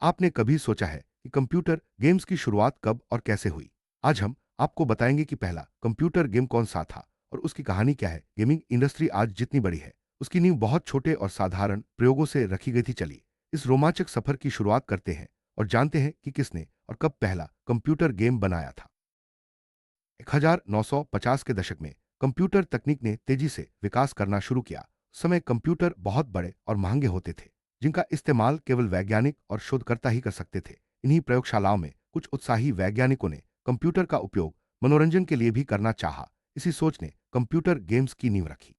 आपने कभी सोचा है कि कंप्यूटर गेम्स की शुरुआत कब और कैसे हुई? आज हम आपको बताएंगे कि पहला कंप्यूटर गेम कौन सा था और उसकी कहानी क्या है। गेमिंग इंडस्ट्री आज जितनी बड़ी है, उसकी नींव बहुत छोटे और साधारण प्रयोगों से रखी गई थी। चलिए इस रोमांचक सफर की शुरुआत करते हैं और जानते हैं कि किसने और कब पहला कंप्यूटर गेम बनाया था। 1950 के दशक में कंप्यूटर तकनीक ने तेजी से विकास करना शुरू किया। उस समय कंप्यूटर बहुत बड़े और महंगे होते थे, जिनका इस्तेमाल केवल वैज्ञानिक और शोधकर्ता ही कर सकते थे। इन्हीं प्रयोगशालाओं में कुछ उत्साही वैज्ञानिकों ने कंप्यूटर का उपयोग मनोरंजन के लिए भी करना चाहा। इसी सोच ने कंप्यूटर गेम्स की नींव रखी।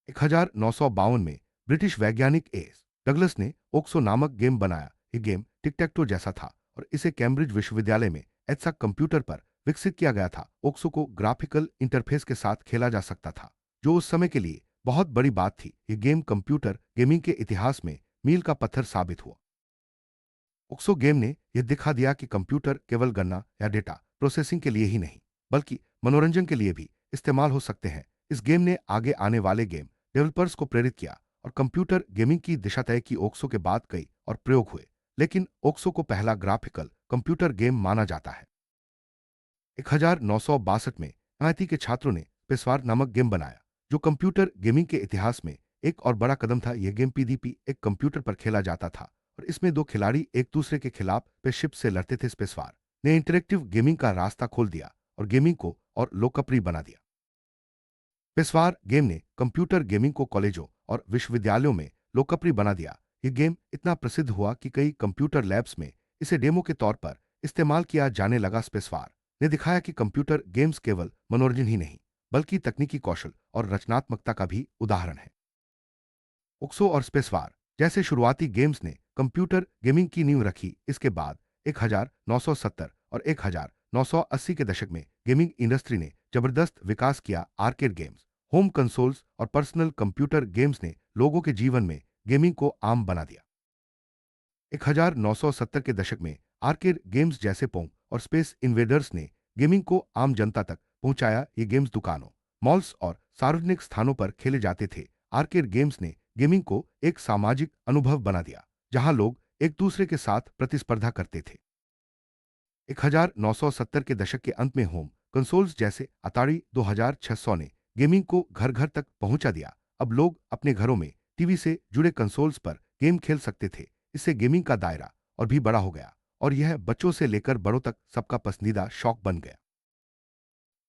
1952 में ब्रिटिश वैज्ञानिक एस डगलस ने ओक्सो नामक गेम बनाया। ये गेम टिक टैक टो जैसा था और इसे कैम्ब्रिज विश्वविद्यालय में एत्सा कंप्यूटर पर विकसित किया गया था। ओक्सो को ग्राफिकल इंटरफेस के साथ खेला जा सकता था, जो उस समय के लिए बहुत बड़ी बात थी। ये गेम कंप्यूटर गेमिंग के इतिहास में मील का पत्थर साबित हुआ। ओक्सो गेम ने यह दिखा दिया कि कंप्यूटर केवल गणना या डेटा प्रोसेसिंग के लिए ही नहीं, बल्कि मनोरंजन के लिए भी इस्तेमाल हो सकते हैं। इस गेम ने आगे आने वाले गेम डेवलपर्स को प्रेरित किया और कंप्यूटर गेमिंग की दिशा तय की। ओक्सो के बाद कई और प्रयोग हुए, लेकिन ओक्सो को पहला ग्राफिकल कंप्यूटर गेम माना जाता है। 1962 में MIT के छात्रों ने पेशवार नामक गेम बनाया, जो कंप्यूटर गेमिंग के इतिहास में एक और बड़ा कदम था। यह गेम पीडीपी एक कंप्यूटर पर खेला जाता था और इसमें दो खिलाड़ी एक दूसरे के खिलाफ स्पेसशिप से लड़ते थे। स्पेसवार ने इंटरेक्टिव गेमिंग का रास्ता खोल दिया और गेमिंग को और लोकप्रिय बना दिया। पेशवार गेम ने कंप्यूटर गेमिंग को कॉलेजों और विश्वविद्यालयों में लोकप्रिय बना दिया। यह गेम इतना प्रसिद्ध हुआ कि कई कंप्यूटर लैब्स में इसे डेमो के तौर पर इस्तेमाल किया जाने लगा। पेशवार ने दिखाया कि कंप्यूटर गेम्स केवल मनोरंजन ही नहीं, बल्कि तकनीकी कौशल और रचनात्मकता का भी उदाहरण है। ओक्सो और स्पेसवार जैसे शुरुआती गेम्स ने कंप्यूटर गेमिंग की नींव रखी। इसके बाद 1970 और 1980 के दशक में गेमिंग इंडस्ट्री ने जबरदस्त विकास किया। आर्केड गेम्स, होम कंसोल्स और पर्सनल कंप्यूटर गेम्स ने लोगों के जीवन में गेमिंग को आम बना दिया। 1970 के दशक में आर्केड गेम्स जैसे पोंग और स्पेस इन्वेडर्स ने गेमिंग को आम जनता तक पहुंचाया। ये गेम्स दुकानों, मॉल्स और सार्वजनिक स्थानों पर खेले जाते थे। आर्केड गेम्स ने गेमिंग को एक सामाजिक अनुभव बना दिया, जहां लोग एक दूसरे के साथ प्रतिस्पर्धा करते थे। 1970 के दशक के अंत में होम कंसोल्स जैसे अतारी 2600 ने गेमिंग को घर घर तक पहुंचा दिया। अब लोग अपने घरों में टीवी से जुड़े कंसोल्स पर गेम खेल सकते थे। इससे गेमिंग का दायरा और भी बड़ा हो गया और यह बच्चों से लेकर बड़ों तक सबका पसंदीदा शौक बन गया।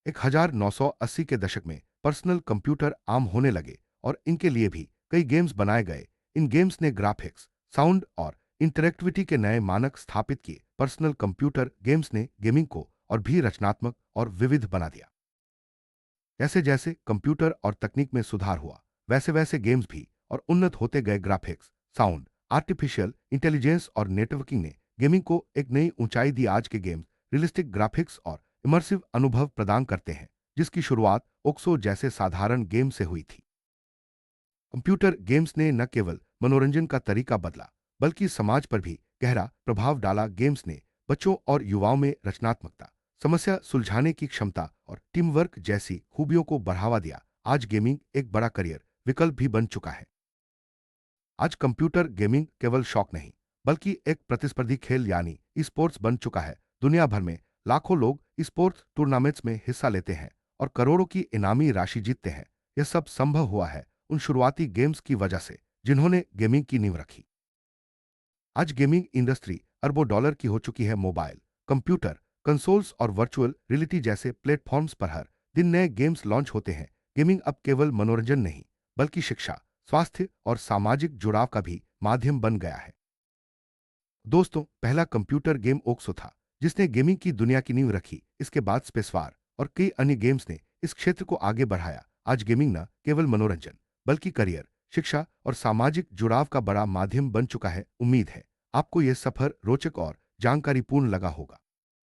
1980 के दशक में पर्सनल कंप्यूटर आम होने लगे और इनके लिए भी कई गेम्स बनाए गए। इन गेम्स ने ग्राफिक्स, साउंड और इंटरेक्टिविटी के नए मानक स्थापित किए। पर्सनल कंप्यूटर गेम्स ने गेमिंग को और भी रचनात्मक और विविध बना दिया। जैसे जैसे कंप्यूटर और तकनीक में सुधार हुआ, वैसे वैसे गेम्स भी और उन्नत होते गए। ग्राफिक्स, साउंड, आर्टिफिशियल इंटेलिजेंस और नेटवर्किंग ने गेमिंग को एक नई ऊंचाई दी। आज के गेम्स रियलिस्टिक ग्राफिक्स और इमर्सिव अनुभव प्रदान करते हैं, जिसकी शुरुआत ओक्सो जैसे साधारण गेम से हुई थी। कंप्यूटर गेम्स ने न केवल मनोरंजन का तरीका बदला, बल्कि समाज पर भी गहरा प्रभाव डाला। गेम्स ने बच्चों और युवाओं में रचनात्मकता, समस्या सुलझाने की क्षमता और टीम वर्क जैसी खूबियों को बढ़ावा दिया। आज गेमिंग एक बड़ा करियर विकल्प भी बन चुका है। आज कंप्यूटर गेमिंग केवल शौक नहीं, बल्कि एक प्रतिस्पर्धी खेल यानी स्पोर्ट्स बन चुका है। दुनिया भर में लाखों लोग स्पोर्ट्स टूर्नामेंट्स में हिस्सा लेते हैं और करोड़ों की इनामी राशि जीतते हैं। यह सब संभव हुआ है उन शुरुआती गेम्स की वजह से, जिन्होंने गेमिंग की नींव रखी। आज गेमिंग इंडस्ट्री अरबों डॉलर की हो चुकी है। मोबाइल, कंप्यूटर, कंसोल्स और वर्चुअल रियलिटी जैसे प्लेटफॉर्म्स पर हर दिन नए गेम्स लॉन्च होते हैं। गेमिंग अब केवल मनोरंजन नहीं, बल्कि शिक्षा, स्वास्थ्य और सामाजिक जुड़ाव का भी माध्यम बन गया है। दोस्तों, पहला कंप्यूटर गेम ओक्सो था, जिसने गेमिंग की दुनिया की नींव रखी। इसके बाद स्पेसवार और कई अन्य गेम्स ने इस क्षेत्र को आगे बढ़ाया। आज गेमिंग न केवल मनोरंजन, बल्कि करियर, शिक्षा और सामाजिक जुड़ाव का बड़ा माध्यम बन चुका है। उम्मीद है आपको यह सफर रोचक और जानकारीपूर्ण लगा होगा।